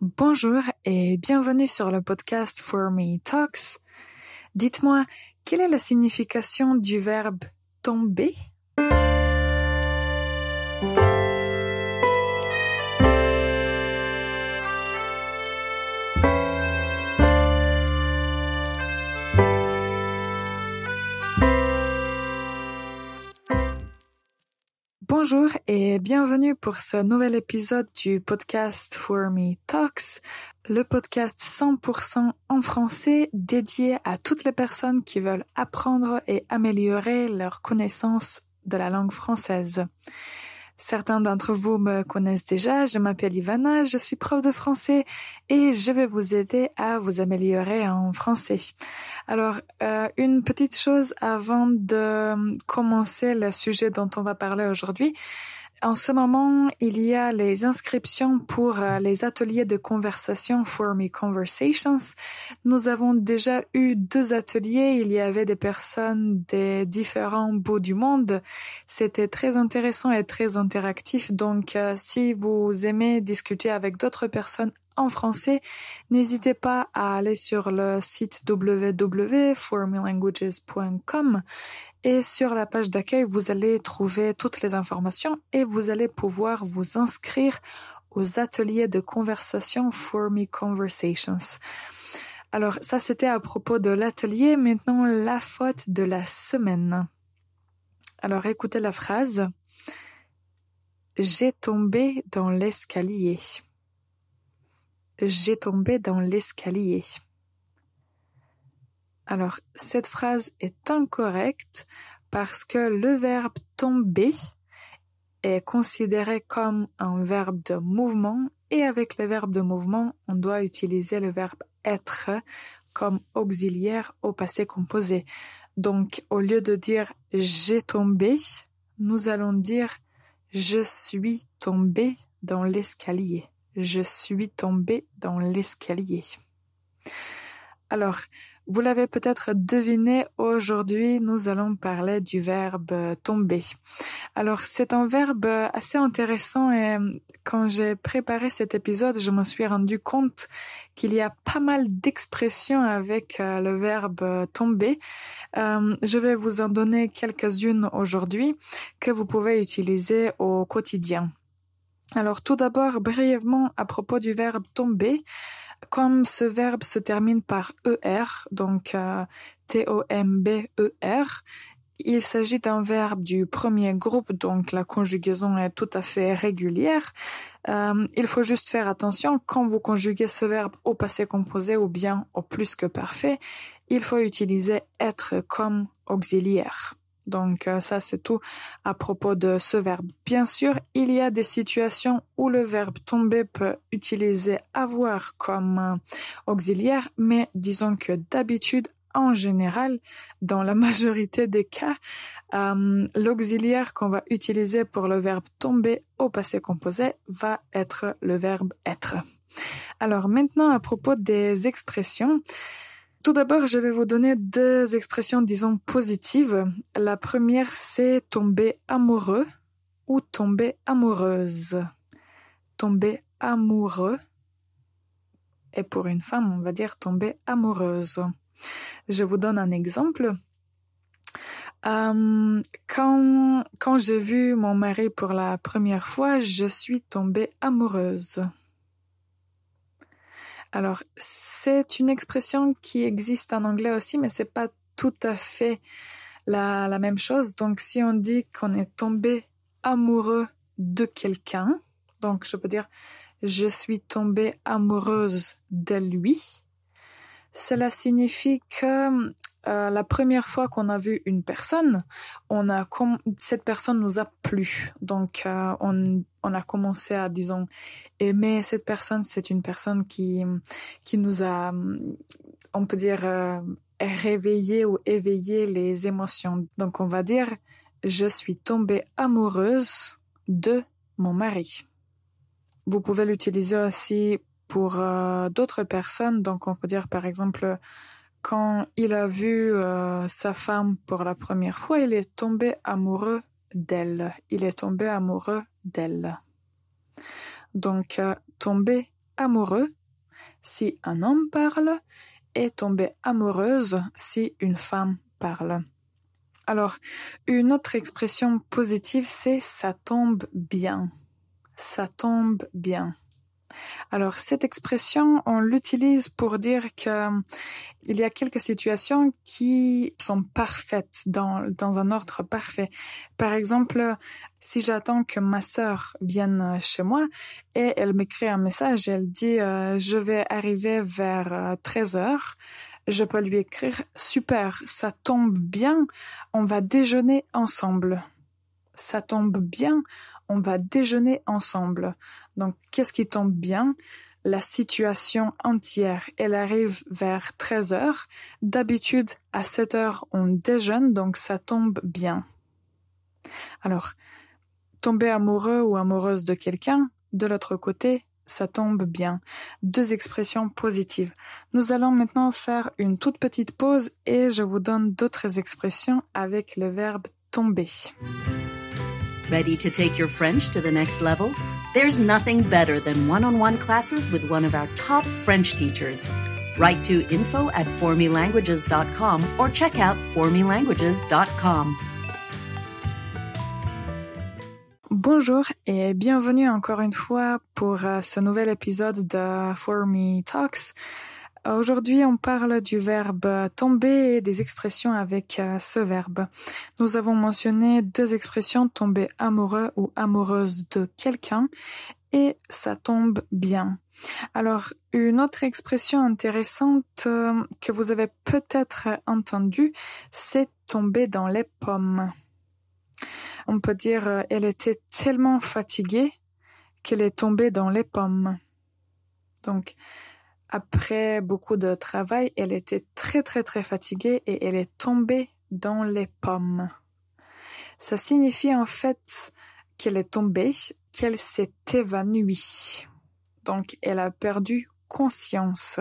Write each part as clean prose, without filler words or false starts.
Bonjour et bienvenue sur le podcast For Me Talks. Dites-moi, quelle est la signification du verbe tomber? Bonjour et bienvenue pour ce nouvel épisode du podcast For Me Talks, le podcast 100% en français dédié à toutes les personnes qui veulent apprendre et améliorer leurs connaissances de la langue française. Certains d'entre vous me connaissent déjà, je m'appelle Ivana, je suis prof de français et je vais vous aider à vous améliorer en français. Alors, une petite chose avant de commencer le sujet dont on va parler aujourd'hui. En ce moment, il y a les inscriptions pour les ateliers de conversation For Me Conversations. Nous avons déjà eu 2 ateliers. Il y avait des personnes des différents bouts du monde. C'était très intéressant et très interactif. Donc, si vous aimez discuter avec d'autres personnes en français, n'hésitez pas à aller sur le site www.formelanguages.com et sur la page d'accueil, vous allez trouver toutes les informations et vous allez pouvoir vous inscrire aux ateliers de conversation For Me Conversations. Alors, ça c'était à propos de l'atelier. Maintenant, la faute de la semaine. Alors, écoutez la phrase. J'ai tombé dans l'escalier. J'ai tombé dans l'escalier. Alors, cette phrase est incorrecte parce que le verbe tomber est considéré comme un verbe de mouvement et avec le verbe de mouvement, on doit utiliser le verbe être comme auxiliaire au passé composé. Donc, au lieu de dire j'ai tombé, nous allons dire je suis tombé dans l'escalier. Je suis tombé dans l'escalier. Alors, vous l'avez peut-être deviné, aujourd'hui, nous allons parler du verbe tomber. Alors, c'est un verbe assez intéressant et quand j'ai préparé cet épisode, je me suis rendu compte qu'il y a pas mal d'expressions avec le verbe tomber. Je vais vous en donner quelques-unes aujourd'hui que vous pouvez utiliser au quotidien. Alors, tout d'abord, brièvement, à propos du verbe tomber, comme ce verbe se termine par ER, donc T-O-M-B-E-R, il s'agit d'un verbe du premier groupe, donc la conjugaison est tout à fait régulière. Il faut juste faire attention, quand vous conjuguez ce verbe au passé composé ou bien au plus que parfait, il faut utiliser être comme auxiliaire. Donc ça c'est tout à propos de ce verbe. Bien sûr, il y a des situations où le verbe tomber peut utiliser avoir comme auxiliaire, mais disons que d'habitude, en général, dans la majorité des cas, l'auxiliaire qu'on va utiliser pour le verbe tomber au passé composé va être le verbe être. Alors maintenant à propos des expressions, tout d'abord, je vais vous donner 2 expressions, disons, positives. La première, c'est tomber amoureux ou tomber amoureuse. Tomber amoureux. Et pour une femme, on va dire tomber amoureuse. Je vous donne un exemple. Quand j'ai vu mon mari pour la première fois, je suis tombée amoureuse. Alors, c'est une expression qui existe en anglais aussi, mais c'est pas tout à fait la même chose. Donc, si on dit qu'on est tombé amoureux de quelqu'un, donc je peux dire je suis tombée amoureuse de lui, cela signifie que la première fois qu'on a vu une personne, cette personne nous a plu. Donc, on a commencé à, disons, aimer cette personne. C'est une personne qui nous a, on peut dire, réveillé ou éveillé les émotions. Donc, on va dire, je suis tombée amoureuse de mon mari. Vous pouvez l'utiliser aussi pour d'autres personnes. Donc, on peut dire, par exemple, quand il a vu sa femme pour la première fois, il est tombé amoureux d'elle. Il est tombé amoureux d'elle. Donc, tomber amoureux si un homme parle et tomber amoureuse si une femme parle. Alors, une autre expression positive, c'est ça tombe bien. Ça tombe bien. Alors, cette expression, on l'utilise pour dire que il y a quelques situations qui sont parfaites dans un ordre parfait. Par exemple, si j'attends que ma sœur vienne chez moi et elle m'écrit un message, elle dit je vais arriver vers 13h, je peux lui écrire super, ça tombe bien, on va déjeuner ensemble. Ça tombe bien, on va déjeuner ensemble. Donc, qu'est-ce qui tombe bien? La situation entière, elle arrive vers 13h. D'habitude, à 7h, on déjeune, donc ça tombe bien. Alors, tomber amoureux ou amoureuse de quelqu'un, de l'autre côté, ça tombe bien. Deux expressions positives. Nous allons maintenant faire une toute petite pause et je vous donne d'autres expressions avec le verbe tomber. Ready to take your French to the next level? There's nothing better than one-on-one classes with one of our top French teachers. Write to info@formelanguages.com or check out formelanguages.com. Bonjour et bienvenue encore une fois pour ce nouvel épisode de For Me Talks. Aujourd'hui, on parle du verbe tomber et des expressions avec ce verbe. Nous avons mentionné deux expressions, tomber amoureux ou amoureuse de quelqu'un et ça tombe bien. Alors, une autre expression intéressante que vous avez peut-être entendue, c'est tomber dans les pommes. On peut dire elle était tellement fatiguée qu'elle est tombée dans les pommes. Donc, après beaucoup de travail, elle était très très très fatiguée et elle est tombée dans les pommes. Ça signifie en fait qu'elle est tombée, qu'elle s'est évanouie. Donc elle a perdu conscience.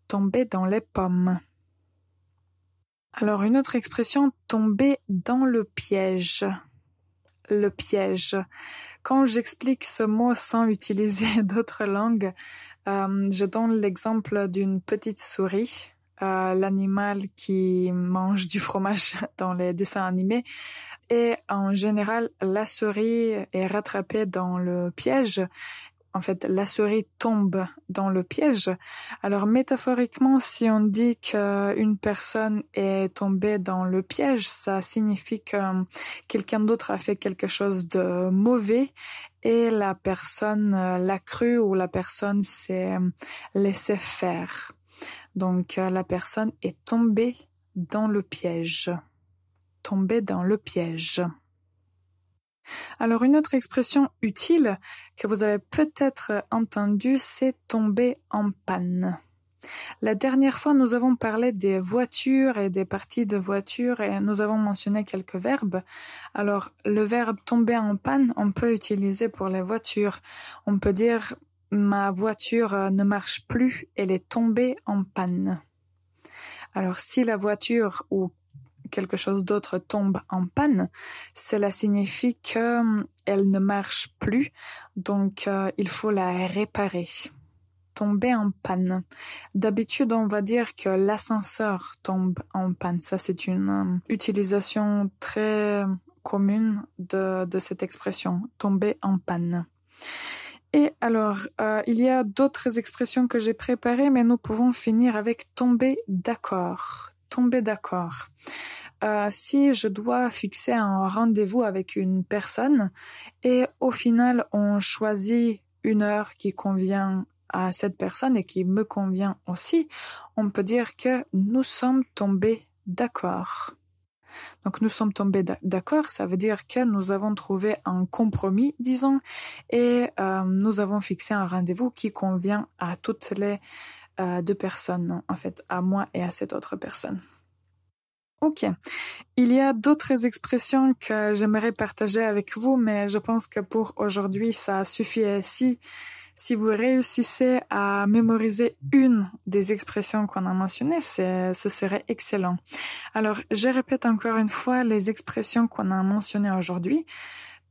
Tomber dans les pommes. Alors une autre expression, tomber dans le piège. Le piège. Quand j'explique ce mot sans utiliser d'autres langues, je donne l'exemple d'une petite souris, l'animal qui mange du fromage dans les dessins animés. Et en général, la souris est rattrapée dans le piège. En fait, la souris tombe dans le piège. Alors, métaphoriquement, si on dit qu'une personne est tombée dans le piège, ça signifie que quelqu'un d'autre a fait quelque chose de mauvais et la personne l'a cru ou la personne s'est laissée faire. Donc, la personne est tombée dans le piège. Tombée dans le piège. Alors, une autre expression utile que vous avez peut-être entendue, c'est tomber en panne. La dernière fois, nous avons parlé des voitures et des parties de voitures et nous avons mentionné quelques verbes. Alors, le verbe tomber en panne, on peut utiliser pour les voitures. On peut dire « ma voiture ne marche plus, elle est tombée en panne ». Alors, si la voiture ou quelque chose d'autre tombe en panne, cela signifie qu'elle ne marche plus, donc il faut la réparer. Tomber en panne. D'habitude, on va dire que l'ascenseur tombe en panne. Ça, c'est une utilisation très commune de cette expression, tomber en panne. Et alors, il y a d'autres expressions que j'ai préparées, mais nous pouvons finir avec tomber d'accord. Tomber d'accord. Si je dois fixer un rendez-vous avec une personne et au final on choisit une heure qui convient à cette personne et qui me convient aussi, on peut dire que nous sommes tombés d'accord. Donc nous sommes tombés d'accord, ça veut dire que nous avons trouvé un compromis, disons, et nous avons fixé un rendez-vous qui convient à toutes les deux personnes, en fait, à moi et à cette autre personne. Ok, il y a d'autres expressions que j'aimerais partager avec vous, mais je pense que pour aujourd'hui, ça suffit. Si vous réussissez à mémoriser une des expressions qu'on a mentionnées, ce serait excellent. Alors, je répète encore une fois les expressions qu'on a mentionnées aujourd'hui.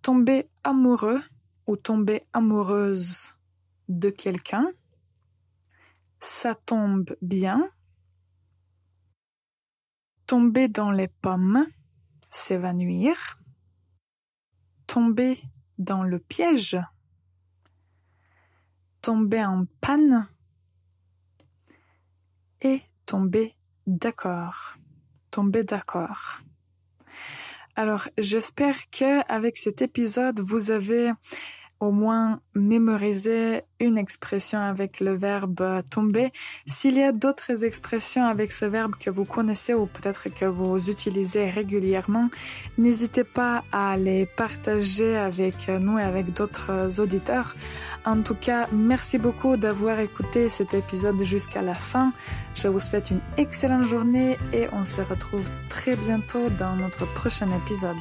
Tomber amoureux ou tomber amoureuse de quelqu'un. Ça tombe bien. Tomber dans les pommes, s'évanouir. Tomber dans le piège. Tomber en panne. Et tomber d'accord. Tomber d'accord. Alors, j'espère que avec cet épisode, vous avez au moins mémoriser une expression avec le verbe tomber. S'il y a d'autres expressions avec ce verbe que vous connaissez ou peut-être que vous utilisez régulièrement, n'hésitez pas à les partager avec nous et avec d'autres auditeurs. En tout cas, merci beaucoup d'avoir écouté cet épisode jusqu'à la fin. Je vous souhaite une excellente journée et on se retrouve très bientôt dans notre prochain épisode.